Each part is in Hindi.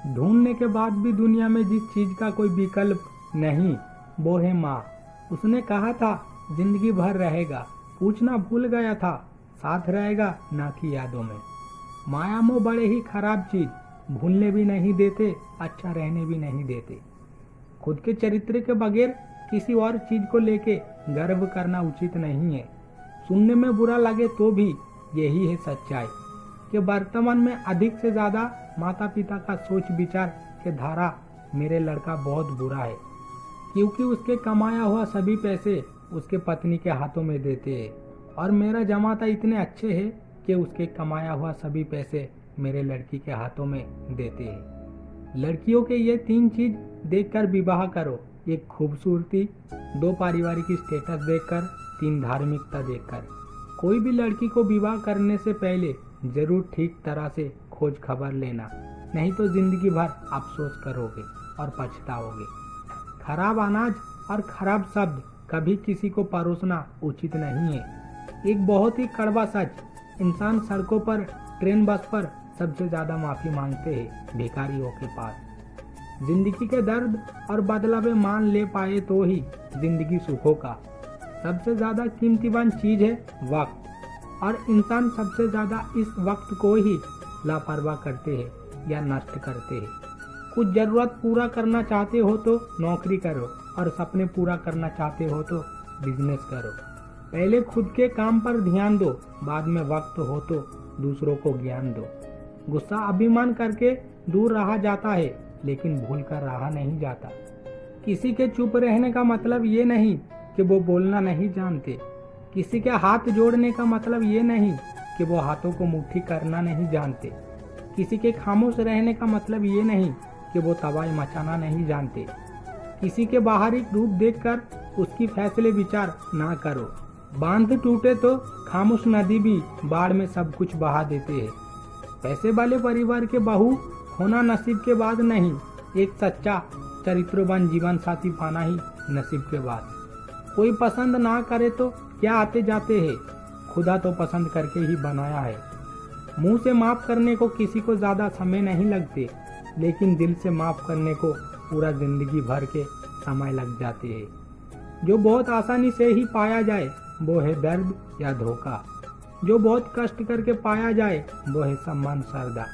ढूंढने के बाद भी दुनिया में जिस चीज का कोई विकल्प नहीं वो है माँ। उसने कहा था जिंदगी भर रहेगा, पूछना भूल गया था, साथ रहेगा ना कि यादों में। माया मोह बड़े ही खराब चीज, भूलने भी नहीं देते, अच्छा रहने भी नहीं देते। खुद के चरित्र के बगैर किसी और चीज को लेके गर्व करना उचित नहीं है। सुनने में बुरा लगे तो भी यही है सच्चाई कि वर्तमान में अधिक से ज्यादा माता पिता का सोच विचार के धारा मेरे लड़का बहुत बुरा है, क्योंकि उसके कमाया हुआ सभी पैसे उसके पत्नी के हाथों में देते हैं, और मेरा जमाता इतने अच्छे है कि उसके कमाया हुआ सभी पैसे मेरे लड़की के हाथों में देते हैं। लड़कियों के ये 3 चीज देखकर विवाह करो। 1 खूबसूरती, 2 पारिवारिक स्टेटस देखकर, 3 धार्मिकता देखकर। कोई भी लड़की को विवाह करने से पहले जरूर ठीक तरह से खोज खबर लेना, नहीं तो जिंदगी भर अफसोस करोगे और पछताओगे। खराब अनाज और खराब शब्द कभी किसी को परोसना उचित नहीं है। एक बहुत ही कड़वा सच, इंसान सड़कों पर, ट्रेन, बस पर सबसे ज्यादा माफी मांगते हैं भिखारियों के पास। जिंदगी के दर्द और बदला वे मान ले पाए तो ही जिंदगी सुखों का सबसे ज्यादा कीमतीवान चीज है वक्त, और इंसान सबसे ज्यादा इस वक्त को ही लापरवाह करते हैं या नष्ट करते हैं। कुछ जरूरत पूरा करना चाहते हो तो नौकरी करो, और सपने पूरा करना चाहते हो तो बिजनेस करो। पहले खुद के काम पर ध्यान दो, बाद में वक्त हो तो दूसरों को ज्ञान दो। गुस्सा अभिमान करके दूर रहा जाता है, लेकिन भूल कर रहा नहीं जाता। किसी के चुप रहने का मतलब ये नहीं कि वो बोलना नहीं जानते। किसी के हाथ जोड़ने का मतलब ये नहीं कि वो हाथों को मुट्ठी करना नहीं जानते। किसी के खामोश रहने का मतलब ये नहीं कि वो तबाही मचाना नहीं जानते। किसी के बाहरी रूप देखकर उसकी फैसले विचार ना करो। बांध टूटे तो खामोश नदी भी बाढ़ में सब कुछ बहा देते हैं। पैसे वाले परिवार के बहू होना नसीब के बाद नहीं, एक सच्चा चरित्रवान जीवन साथी पाना ही नसीब के बाद। कोई पसंद ना करे तो क्या आते जाते हैं, खुदा तो पसंद करके ही बनाया है। मुंह से माफ करने को किसी को ज्यादा समय नहीं लगते, लेकिन दिल से माफ करने को पूरा जिंदगी भर के समय लग जाते हैं। जो बहुत आसानी से ही पाया जाए वो है दर्द या धोखा। जो बहुत कष्ट करके पाया जाए वो है सम्मान, श्रद्धा।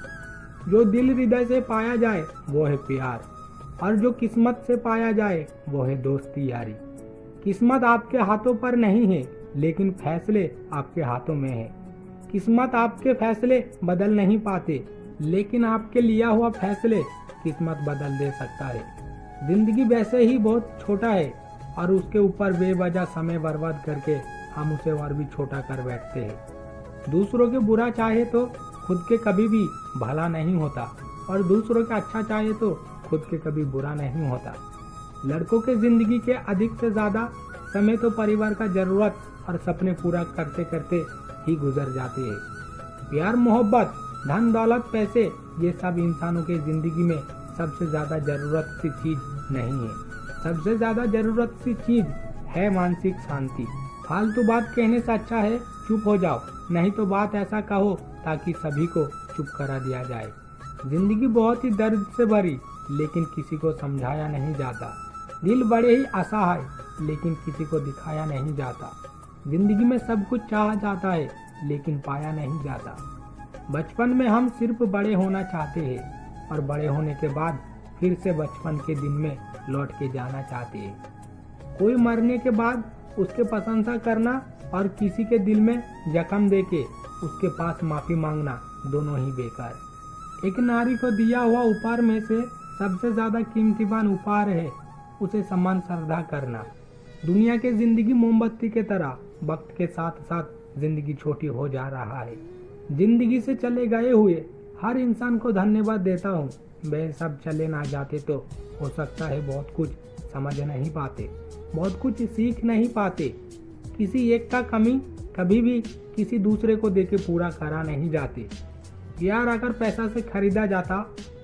जो दिल हृदय से पाया जाए वो है प्यार, और जो किस्मत से पाया जाए वो है दोस्ती, यारी। किस्मत आपके हाथों पर नहीं है, लेकिन फैसले आपके हाथों में है। किस्मत आपके फैसले बदल नहीं पाते, लेकिन आपके लिया हुआ फैसले किस्मत बदल दे सकता है। जिंदगी वैसे ही बहुत छोटा है, और उसके ऊपर बेवजह समय बर्बाद करके हम उसे और भी छोटा कर बैठते हैं। दूसरों के बुरा चाहे तो खुद के कभी भी भला नहीं होता, और दूसरों का अच्छा चाहे तो खुद के कभी बुरा नहीं होता। लड़कों के जिंदगी के अधिक से ज्यादा समय तो परिवार का जरूरत और सपने पूरा करते करते ही गुजर जाते हैं। प्यार, मोहब्बत, धन, दौलत, पैसे, ये सब इंसानों के जिंदगी में सबसे ज्यादा जरूरत सी चीज नहीं है। सबसे ज्यादा जरूरत सी चीज है मानसिक शांति। फालतू बात कहने से अच्छा है चुप हो जाओ, नहीं तो बात ऐसा कहो ताकि सभी को चुप करा दिया जाए। जिंदगी बहुत ही दर्द से भरी, लेकिन किसी को समझाया नहीं जाता। दिल बड़े ही असहाय, लेकिन किसी को दिखाया नहीं जाता। जिंदगी में सब कुछ चाहा जाता है, लेकिन पाया नहीं जाता। बचपन में हम सिर्फ बड़े होना चाहते हैं, और बड़े होने के बाद फिर से बचपन के दिन में लौट के जाना चाहते हैं। कोई मरने के बाद उसके प्रशंसा करना और किसी के दिल में जख्म देके उसके पास माफी मांगना दोनों ही बेकार। एक नारी को दिया हुआ उपहार में से सबसे ज्यादा कीमतीवान उपहार है उसे सम्मान, श्रद्धा करना। दुनिया के जिंदगी मोमबत्ती के तरह वक्त के साथ साथ जिंदगी छोटी हो जा रहा है। जिंदगी से चले गए हुए हर इंसान को धन्यवाद देता हूँ। वे सब चले ना जाते तो हो सकता है बहुत कुछ समझ नहीं पाते, बहुत कुछ सीख नहीं पाते। किसी एक का कमी कभी भी किसी दूसरे को देके पूरा करा नहीं जाते। प्यार अगर पैसा से खरीदा जाता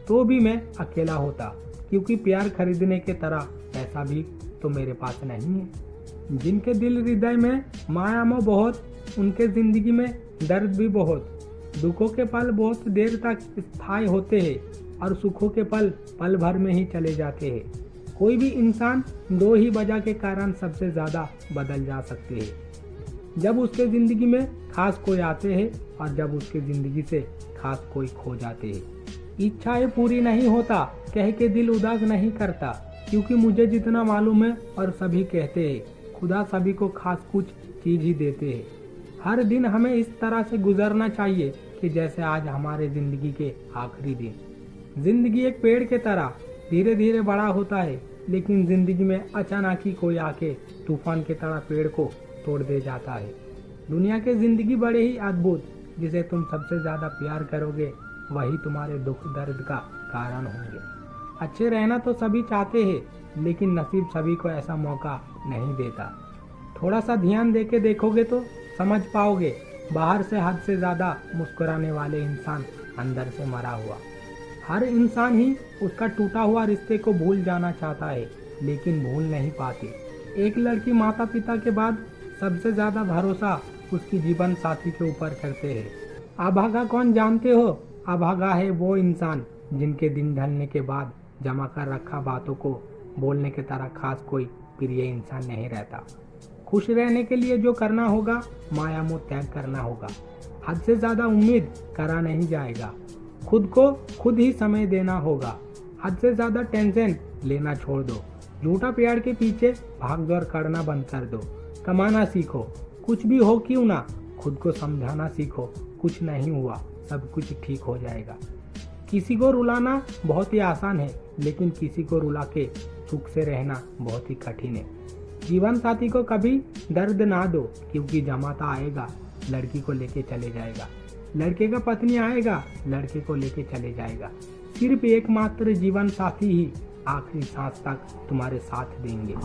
तो भी मैं अकेला होता, क्योंकि प्यार खरीदने के तरह पैसा भी तो मेरे पास नहीं है। जिनके दिल हृदय में माया मोह बहुत, उनके जिंदगी में दर्द भी बहुत। दुखों के पल बहुत देर तक स्थायी होते हैं, और सुखों के पल पल भर में ही चले जाते हैं। कोई भी इंसान दो ही वजह के कारण सबसे ज्यादा बदल जा सकते हैं, जब उसके जिंदगी में खास कोई आते हैं और जब उसके जिंदगी से खास कोई खो जाते हैं। इच्छाएं पूरी नहीं होता कह के दिल उदास नहीं करता, क्योंकि मुझे जितना मालूम है और सभी कहते हैं खुदा सभी को खास कुछ चीज ही देते हैं। हर दिन हमें इस तरह से गुजरना चाहिए कि जैसे आज हमारे जिंदगी के आखिरी दिन। जिंदगी एक पेड़ के तरह धीरे धीरे बड़ा होता है, लेकिन जिंदगी में अचानक ही कोई आके तूफान की तरह पेड़ को तोड़ दे जाता है। दुनिया की जिंदगी बड़े ही अद्भुत, जिसे तुम सबसे ज्यादा प्यार करोगे वही तुम्हारे दुख दर्द का कारण होंगे। अच्छे रहना तो सभी चाहते हैं, लेकिन नसीब सभी को ऐसा मौका नहीं देता। थोड़ा सा ध्यान देके देखोगे तो समझ पाओगे, बाहर से हद से ज्यादा मुस्कुराने वाले इंसान अंदर से मरा हुआ। हर इंसान ही उसका टूटा हुआ रिश्ते को भूल जाना चाहता है, लेकिन भूल नहीं पाती। एक लड़की माता पिता के बाद सबसे ज्यादा भरोसा उसकी जीवन साथी के ऊपर करते हैं। अभागा कौन जानते हो? अभागा है वो इंसान जिनके दिन ढलने के बाद जमा कर रखा बातों को बोलने की तरह खास कोई प्रिय इंसान नहीं रहता। खुश रहने के लिए जो करना होगा माया मोह त्याग करना होगा। हद से ज्यादा उम्मीद करा नहीं जाएगा, खुद को खुद ही समय देना होगा। हद से ज्यादा टेंशन लेना छोड़ दो, झूठा प्यार के पीछे भाग दौड़ करना बंद कर दो। कमाना सीखो, कुछ भी हो क्यों ना। खुद को समझाना सीखो, कुछ नहीं हुआ, सब कुछ ठीक हो जाएगा। किसी को रुलाना बहुत ही आसान है, लेकिन किसी को रुला के सुख से रहना बहुत ही कठिन है। जीवन साथी को कभी दर्द ना दो, क्योंकि जमाता आएगा लड़की को लेके चले जाएगा, लड़के का पत्नी आएगा लड़के को लेके चले जाएगा। सिर्फ एकमात्र जीवन साथी ही आखिरी सांस तक तुम्हारे साथ देंगे।